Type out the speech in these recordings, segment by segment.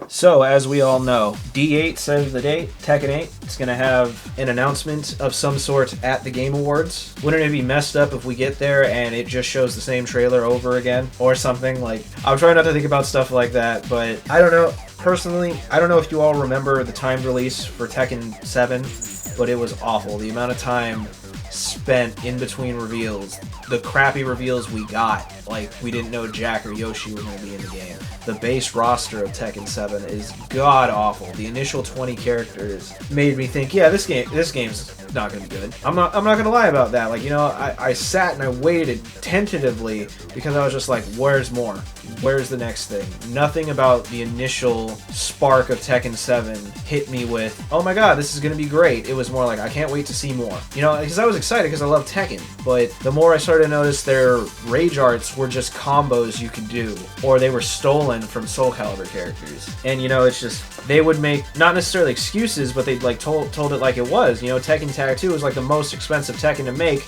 So, as we all know, D8 says the date, Tekken8. It's going to have an announcement of some sort at the Game Awards. Wouldn't it be messed up if we get there and it just shows the same trailer over again? Or something? Like, I'm trying not to think about stuff like that, but I don't know. Personally, I don't know if you all remember the timed release for Tekken 7, but it was awful. The amount of time spent in between reveals, the crappy reveals we got, like we didn't know Jack or Yoshi were going to be in the game. The base roster of Tekken 7 is god awful. The initial 20 characters made me think, yeah, this game's not going to be good. I'm not going to lie about that. Like, you know, I sat and I waited tentatively because I was just like, where's more? Where's the next thing? Nothing about the initial spark of Tekken 7 hit me with, oh my god, this is going to be great. It was more like, I can't wait to see more. You know, because I was excited because I love Tekken, but the more I started to notice their rage arts were just combos you could do, or they were stolen from Soul Calibur characters. And, you know, it's just, they would make, not necessarily excuses, but they like told it like it was. You know, Tekken Tag 2 was like the most expensive Tekken to make,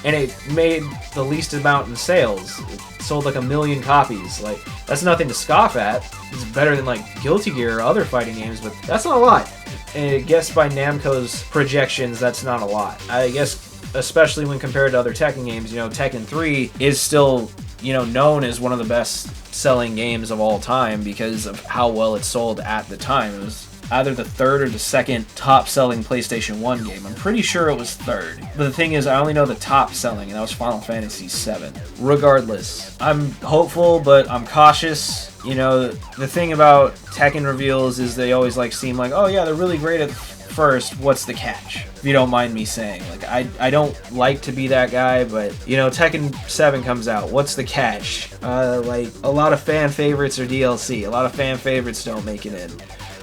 and it made the least amount in sales. It sold like 1 million copies. Like, that's nothing to scoff at. It's better than like Guilty Gear or other fighting games, but that's not a lot. And I guess by Namco's projections, that's not a lot. I guess especially when compared to other Tekken games, you know, Tekken 3 is still, you know, known as one of the best selling games of all time because of how well it sold at the time. It was either the third or the second top selling PlayStation 1 game. I'm pretty sure it was third. But the thing is, I only know the top selling, and that was Final Fantasy VII. Regardless, I'm hopeful, but I'm cautious. You know, the thing about Tekken reveals is they always like seem like, oh yeah, they're really great at first, what's the catch? If you don't mind me saying. Like, I don't like to be that guy, but, you know, Tekken 7 comes out. What's the catch? Like, a lot of fan favorites are DLC. A lot of fan favorites don't make it in.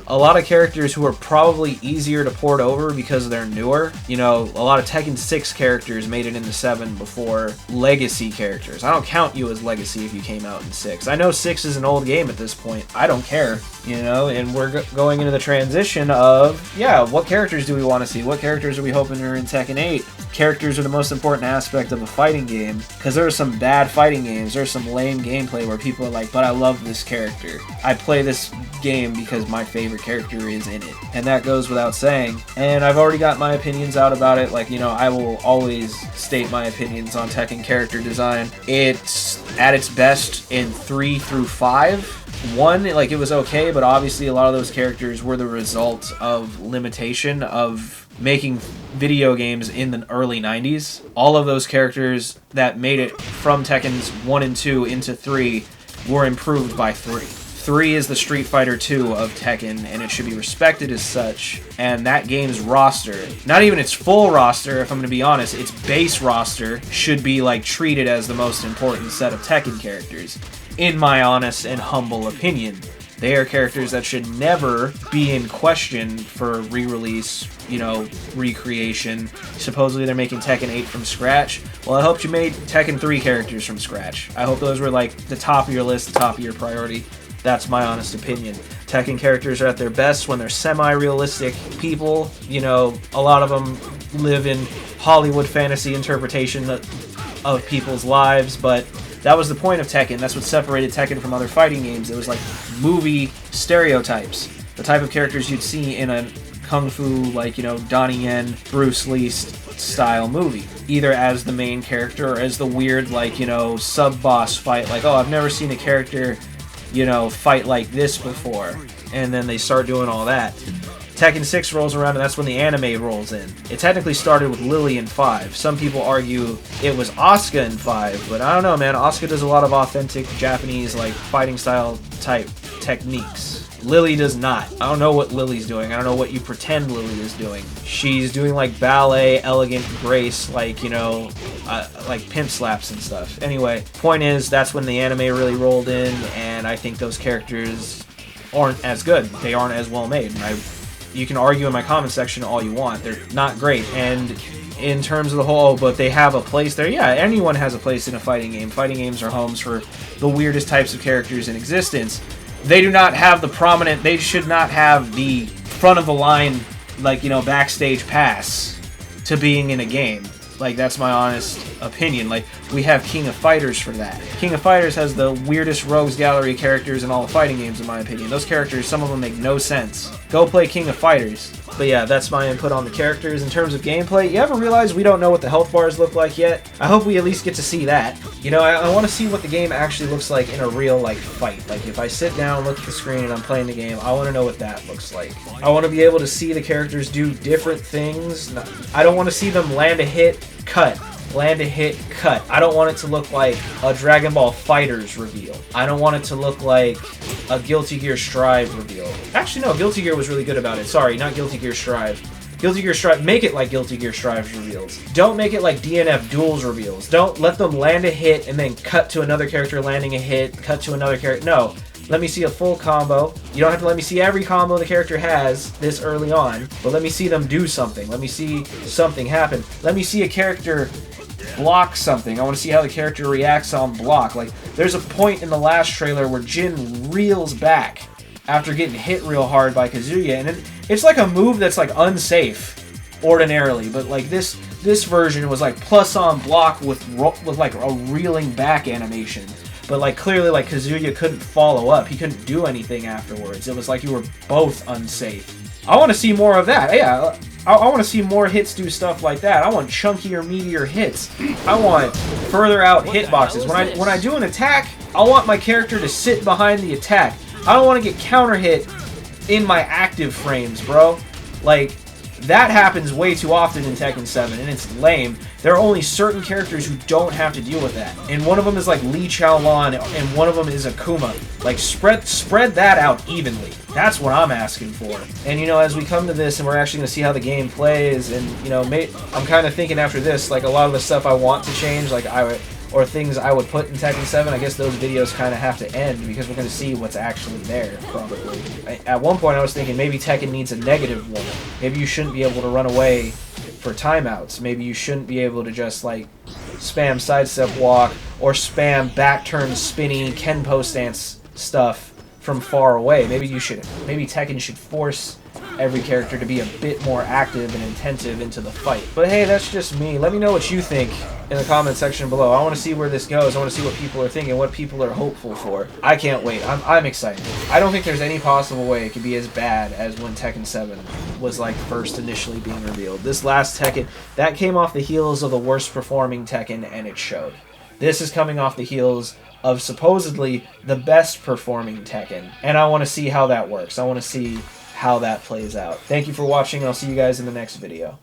A lot of characters who are probably easier to port over because they're newer. You know, a lot of Tekken 6 characters made it into 7 before legacy characters. I don't count you as legacy if you came out in 6. I know 6 is an old game at this point. I don't care, you know, and we're going into the transition of, yeah, what characters do we want to see? What characters are we hoping are in Tekken 8? Characters are the most important aspect of a fighting game, because there are some bad fighting games. There's some lame gameplay where people are like, but I love this character. I play this game because my favorite character is in it, and that goes without saying. And I've already got my opinions out about it. Like, you know, I will always state my opinions on Tekken character design. It's at its best in 3 through 5. 1, like, it was okay, but obviously a lot of those characters were the result of limitation of making video games in the early 90s. All of those characters that made it from Tekken's 1 and 2 into 3 were improved by 3. 3 is the Street Fighter 2 of Tekken, and it should be respected as such. And that game's roster, not even its full roster, if I'm going to be honest, its base roster should be like treated as the most important set of Tekken characters, in my honest and humble opinion. They are characters that should never be in question for re-release, you know, recreation. Supposedly they're making Tekken 8 from scratch. Well, I hope you made Tekken 3 characters from scratch. I hope those were like the top of your list, the top of your priority. That's my honest opinion. Tekken characters are at their best when they're semi-realistic people. You know, a lot of them live in Hollywood fantasy interpretation of people's lives, but that was the point of Tekken. That's what separated Tekken from other fighting games. It was like movie stereotypes. The type of characters you'd see in a kung fu, like, you know, Donnie Yen, Bruce Lee style movie. Either as the main character or as the weird, like, you know, sub-boss fight. Like, oh, I've never seen a character, you know, fight like this before. And then they start doing all that. Tekken 6 rolls around, and that's when the anime rolls in. It technically started with Lily in 5. Some people argue it was Asuka in 5, but I don't know, man. Asuka does a lot of authentic Japanese, like, fighting style type techniques. Lily does not. I don't know what Lily's doing. I don't know what you pretend Lily is doing. She's doing, like, ballet, elegant grace, like, you know, like pimp slaps and stuff. Anyway, point is, that's when the anime really rolled in, and I think those characters aren't as good. They aren't as well made. You can argue in my comment section all you want. They're not great. And in terms of the whole, but they have a place there. Yeah, anyone has a place in a fighting game. Fighting games are homes for the weirdest types of characters in existence. They do not have the prominent, they should not have the front of the line, like, you know, backstage pass to being in a game. Like, that's my honest opinion. Like, we have King of Fighters for that. King of Fighters has the weirdest rogues gallery characters in all the fighting games, in my opinion. Those characters, some of them make no sense. Go play King of Fighters. But yeah, that's my input on the characters. In terms of gameplay, you ever realize we don't know what the health bars look like yet? I hope we at least get to see that. You know, I want to see what the game actually looks like in a real, like, fight. Like, if I sit down, look at the screen, and I'm playing the game, I want to know what that looks like. I want to be able to see the characters do different things. I don't want to see them land a hit, cut. Land a hit, cut. I don't want it to look like a Dragon Ball FighterZ reveal. I don't want it to look like a Guilty Gear Strive reveal. Actually, no, Guilty Gear was really good about it. Sorry, not Guilty Gear Strive. Guilty Gear Strive, make it like Guilty Gear Strive's reveals. Don't make it like DNF Duel's reveals. Don't let them land a hit and then cut to another character landing a hit, cut to another character. No. Let me see a full combo. You don't have to let me see every combo the character has this early on, but let me see them do something. Let me see something happen. Let me see a character block something. I want to see how the character reacts on block. Like, there's a point in the last trailer where Jin reels back after getting hit real hard by Kazuya, and it's like a move that's like unsafe ordinarily, but like this version was like plus on block with like a reeling back animation. But like clearly, like Kazuya couldn't follow up. He couldn't do anything afterwards. It was like you were both unsafe. I want to see more of that. Yeah, I want to see more hits do stuff like that. I want chunkier, meatier hits. I want further out hitboxes. When I do an attack, I want my character to sit behind the attack. I don't want to get counter hit in my active frames, bro. Like, that happens way too often in Tekken 7, and it's lame. There are only certain characters who don't have to deal with that. And one of them is like Lee Chaolan, and one of them is Akuma. Like, spread that out evenly. That's what I'm asking for. And, you know, as we come to this and we're actually going to see how the game plays, and, you know, I'm kind of thinking after this, like, a lot of the stuff I want to change, like, or things I would put in Tekken 7, I guess those videos kind of have to end because we're going to see what's actually there, probably. At one point I was thinking maybe Tekken needs a negative one. Maybe you shouldn't be able to run away for timeouts. Maybe you shouldn't be able to just, like, spam sidestep walk or spam back turn spinny Kenpo stance stuff from far away. Maybe Tekken should force every character to be a bit more active and intensive into the fight. But hey, that's just me. Let me know what you think in the comment section below. I want to see where this goes. I want to see what people are thinking, what people are hopeful for. I can't wait. I'm excited. I don't think there's any possible way it could be as bad as when Tekken 7 was like first initially being revealed. This last Tekken, that came off the heels of the worst performing Tekken, and it showed. This is coming off the heels of supposedly the best performing Tekken, and I want to see how that works. I want to see how that plays out. Thank you for watching, and I'll see you guys in the next video.